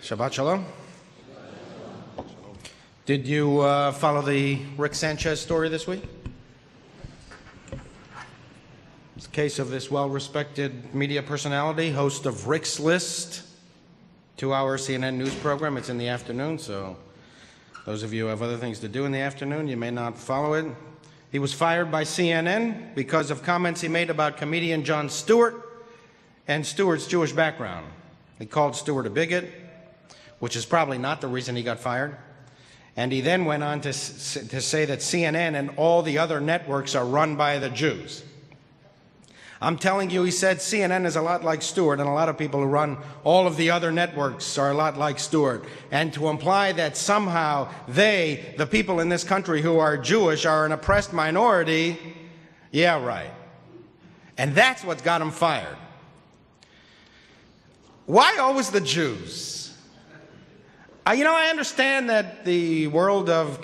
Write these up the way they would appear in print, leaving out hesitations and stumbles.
Shabbat Shalom. Did you follow the Rick Sanchez story this week? It's a case of this well-respected media personality, host of Rick's List, 2-hour CNN news program. It's in the afternoon, so those of you who have other things to do in the afternoon, you may not follow it. He was fired by CNN because of comments he made about comedian Jon Stewart and Stewart's Jewish background. He called Stewart a bigot, which is probably not the reason he got fired. And he then went on to say that CNN and all the other networks are run by the Jews. I'm telling you, he said, CNN is a lot like Stewart, and a lot of people who run all of the other networks are a lot like Stewart. And to imply that somehow they, the people in this country who are Jewish, are an oppressed minority, yeah, right. And that's what got him fired. Why always the Jews? I understand that the world of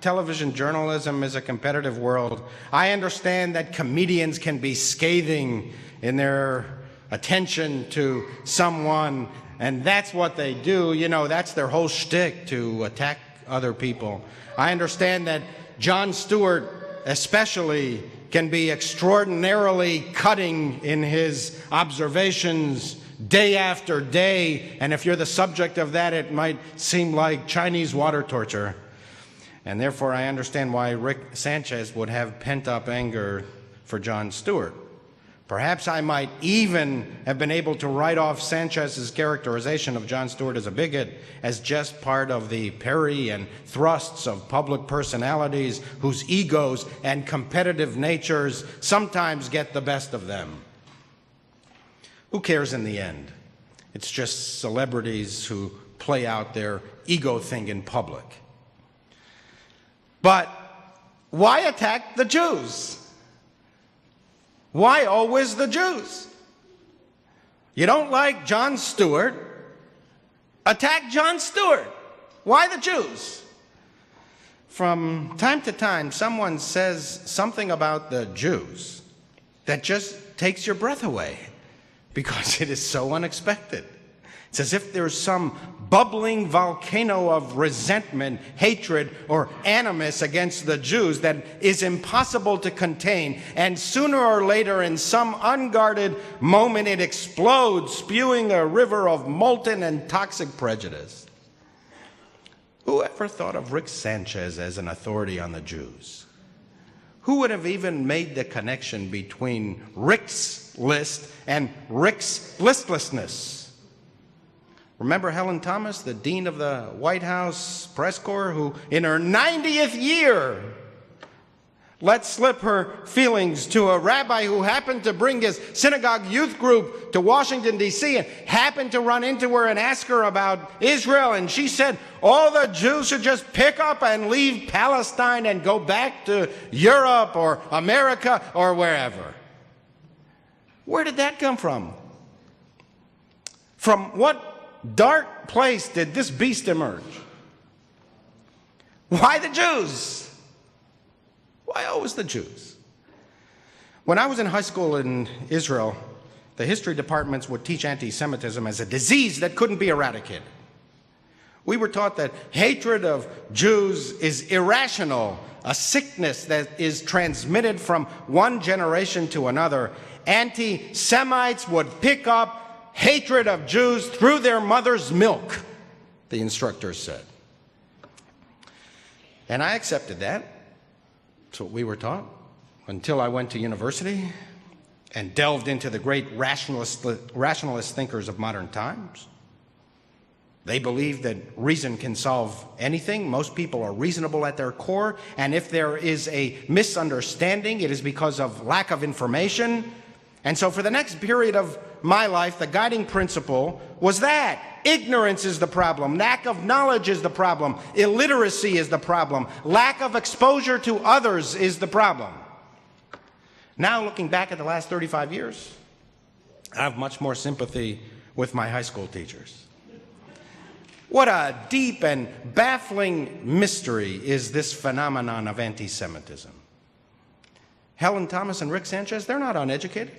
television journalism is a competitive world. I understand that comedians can be scathing in their attention to someone, and that's what they do. That's their whole shtick, to attack other people. I understand that Jon Stewart especially can be extraordinarily cutting in his observations day after day, and if you're the subject of that, it might seem like Chinese water torture. And therefore, I understand why Rick Sanchez would have pent-up anger for Jon Stewart. Perhaps I might even have been able to write off Sanchez's characterization of Jon Stewart as a bigot as just part of the parry and thrusts of public personalities whose egos and competitive natures sometimes get the best of them. Who cares in the end? It's just celebrities who play out their ego thing in public. But why attack the Jews? Why always the Jews? You don't like Jon Stewart? Attack Jon Stewart. Why the Jews? From time to time, someone says something about the Jews that just takes your breath away, because it is so unexpected. It's as if there's some bubbling volcano of resentment, hatred, or animus against the Jews that is impossible to contain, and sooner or later, in some unguarded moment, it explodes, spewing a river of molten and toxic prejudice. Who ever thought of Rick Sanchez as an authority on the Jews? Who would have even made the connection between Rick's List and Rick's listlessness? Remember Helen Thomas, the dean of the White House press corps, who in her 90th year let slip her feelings to a rabbi who happened to bring his synagogue youth group to Washington, D.C., and happened to run into her and ask her about Israel. And she said all the Jews should just pick up and leave Palestine and go back to Europe or America or wherever. Where did that come from? From what dark place did this beast emerge? Why the Jews? Why always the Jews? When I was in high school in Israel, the history departments would teach anti-Semitism as a disease that couldn't be eradicated. We were taught that hatred of Jews is irrational, a sickness that is transmitted from one generation to another. Anti-Semites would pick up hatred of Jews through their mother's milk, the instructors said. And I accepted that. That's what we were taught, until I went to university and delved into the great rationalist thinkers of modern times. They believe that reason can solve anything. Most people are reasonable at their core, and if there is a misunderstanding, it is because of lack of information. And so for the next period of my life, the guiding principle was that ignorance is the problem, lack of knowledge is the problem, illiteracy is the problem, lack of exposure to others is the problem. Now, looking back at the last 35 years, I have much more sympathy with my high school teachers. What a deep and baffling mystery is this phenomenon of anti-Semitism. Helen Thomas and Rick Sanchez, they're not uneducated.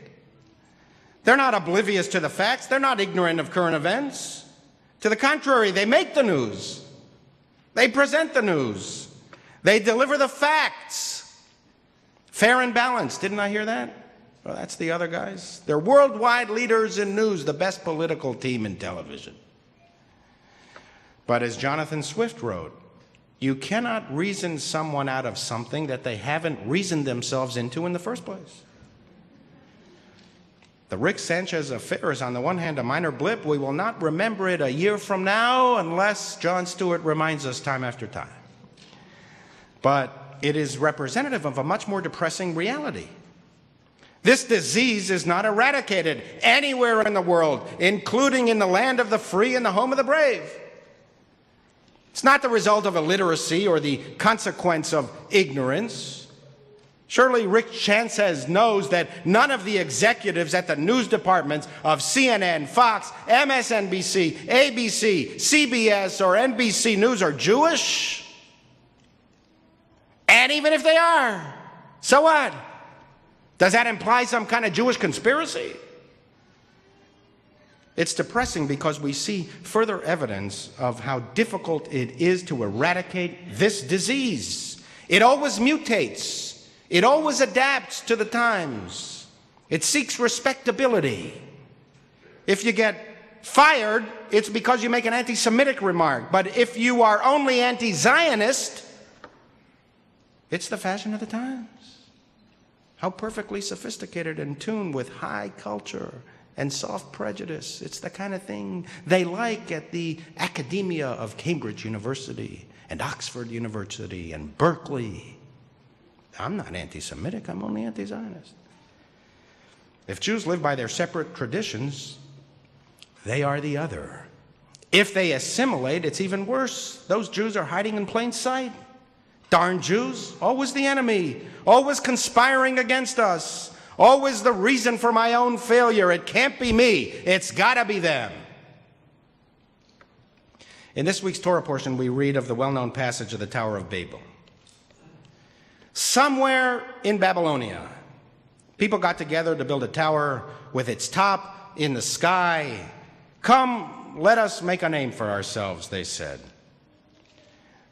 They're not oblivious to the facts. They're not ignorant of current events. To the contrary, they make the news. They present the news. They deliver the facts. Fair and balanced. Didn't I hear that? Well, that's the other guys. They're worldwide leaders in news, the best political team in television. But as Jonathan Swift wrote, you cannot reason someone out of something that they haven't reasoned themselves into in the first place. The Rick Sanchez affair is, on the one hand, a minor blip. We will not remember it a year from now unless Jon Stewart reminds us time after time. But it is representative of a much more depressing reality. This disease is not eradicated anywhere in the world, including in the land of the free and the home of the brave. It's not the result of illiteracy or the consequence of ignorance. Surely Rick Sanchez knows that none of the executives at the news departments of CNN, Fox, MSNBC, ABC, CBS, or NBC News are Jewish. And even if they are, so what? Does that imply some kind of Jewish conspiracy? It's depressing because we see further evidence of how difficult it is to eradicate this disease. It always mutates. It always adapts to the times. It seeks respectability. If you get fired, it's because you make an anti-Semitic remark. But if you are only anti-Zionist, it's the fashion of the times. How perfectly sophisticated and tuned with high culture and soft prejudice. It's the kind of thing they like at the academia of Cambridge University and Oxford University and Berkeley. I'm not anti-Semitic, I'm only anti-Zionist. If Jews live by their separate traditions, they are the other. If they assimilate, it's even worse. Those Jews are hiding in plain sight. Darn Jews, always the enemy, always conspiring against us, always the reason for my own failure. It can't be me, it's gotta be them. In this week's Torah portion, we read of the well-known passage of the Tower of Babel. Somewhere in Babylonia, people got together to build a tower with its top in the sky. Come, let us make a name for ourselves, they said.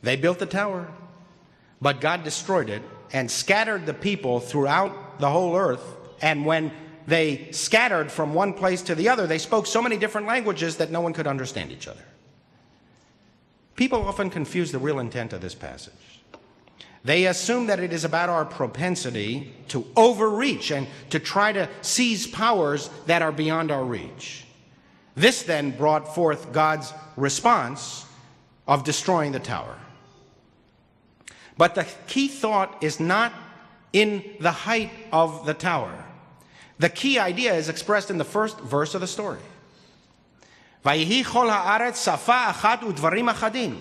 They built the tower, but God destroyed it and scattered the people throughout the whole earth. And when they scattered from one place to the other, they spoke so many different languages that no one could understand each other. People often confuse the real intent of this passage. They assume that it is about our propensity to overreach and to try to seize powers that are beyond our reach. This then brought forth God's response of destroying the tower. But the key thought is not in the height of the tower. The key idea is expressed in the first verse of the story. Vayihi chol haaretz safa achat udvarim achadim.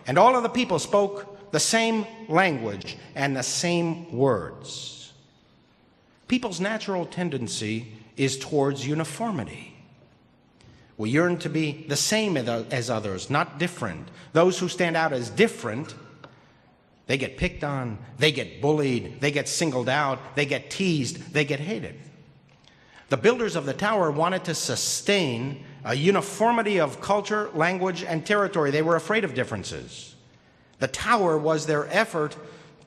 And all of the people spoke the same language and the same words. People's natural tendency is towards uniformity. We yearn to be the same as others, not different. Those who stand out as different, they get picked on, they get bullied, they get singled out, they get teased, they get hated. The builders of the tower wanted to sustain a uniformity of culture, language, and territory. They were afraid of differences. The tower was their effort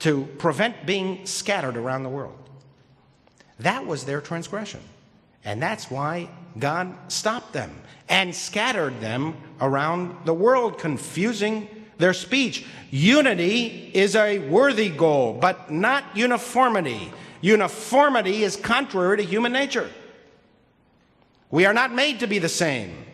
to prevent being scattered around the world. That was their transgression. And that's why God stopped them and scattered them around the world, confusing their speech. Unity is a worthy goal, but not uniformity. Uniformity is contrary to human nature. We are not made to be the same.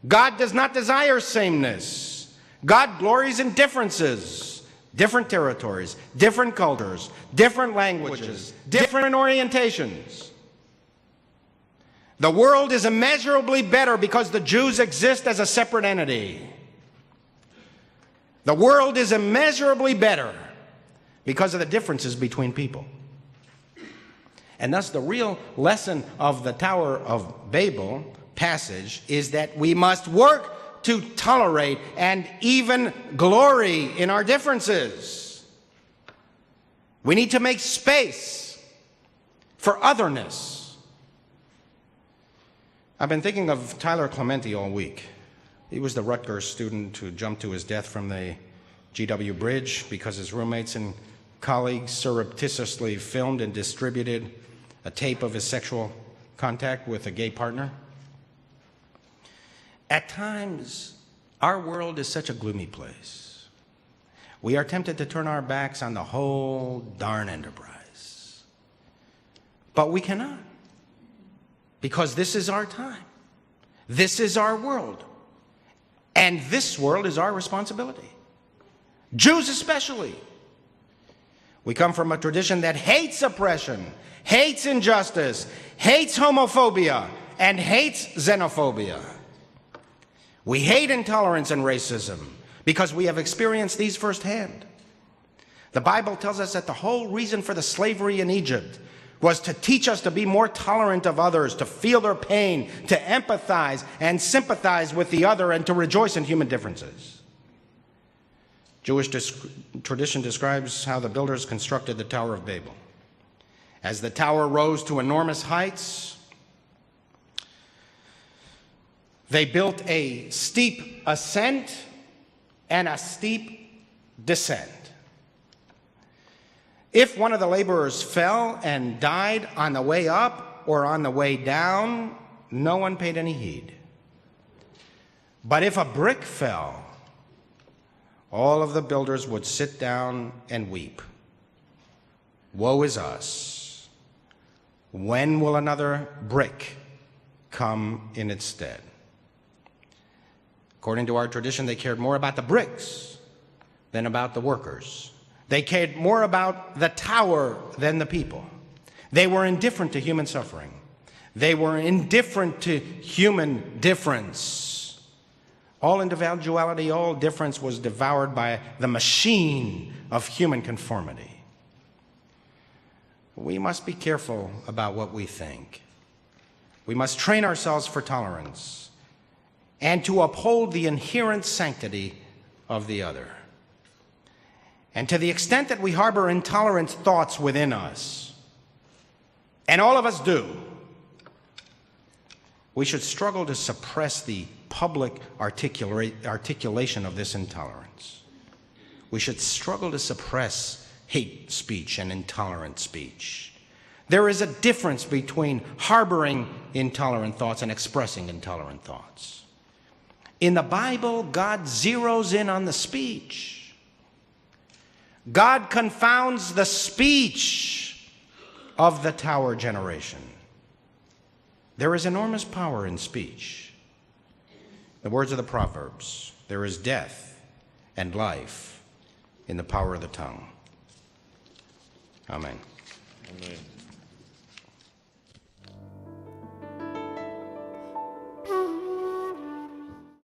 God does not desire sameness. God glories in differences, different territories, different cultures, different languages, different orientations. The world is immeasurably better because the Jews exist as a separate entity. The world is immeasurably better because of the differences between people. And thus the real lesson of the Tower of Babel passage is that we must work to tolerate and even glory in our differences. We need to make space for otherness. I've been thinking of Tyler Clementi all week. He was the Rutgers student who jumped to his death from the GW Bridge because his roommates and colleagues surreptitiously filmed and distributed a tape of his sexual contact with a gay partner. At times, our world is such a gloomy place. We are tempted to turn our backs on the whole darn enterprise. But we cannot, because this is our time. This is our world. And this world is our responsibility. Jews especially. We come from a tradition that hates oppression, hates injustice, hates homophobia, and hates xenophobia. We hate intolerance and racism because we have experienced these firsthand. The Bible tells us that the whole reason for the slavery in Egypt was to teach us to be more tolerant of others, to feel their pain, to empathize and sympathize with the other, and to rejoice in human differences. Jewish tradition describes how the builders constructed the Tower of Babel. As the tower rose to enormous heights, they built a steep ascent and a steep descent. If one of the laborers fell and died on the way up or on the way down, no one paid any heed. But if a brick fell, all of the builders would sit down and weep. Woe is us. When will another brick come in its stead? According to our tradition, they cared more about the bricks than about the workers. They cared more about the tower than the people. They were indifferent to human suffering. They were indifferent to human difference. All individuality, all difference was devoured by the machine of human conformity. We must be careful about what we think. We must train ourselves for tolerance and to uphold the inherent sanctity of the other. And to the extent that we harbor intolerant thoughts within us, and all of us do, we should struggle to suppress the public articulation of this intolerance. We should struggle to suppress hate speech and intolerant speech. There is a difference between harboring intolerant thoughts and expressing intolerant thoughts. In the Bible, God zeroes in on the speech. God confounds the speech of the tower generation. There is enormous power in speech. The words of the Proverbs, there is death and life in the power of the tongue. Amen. Amen.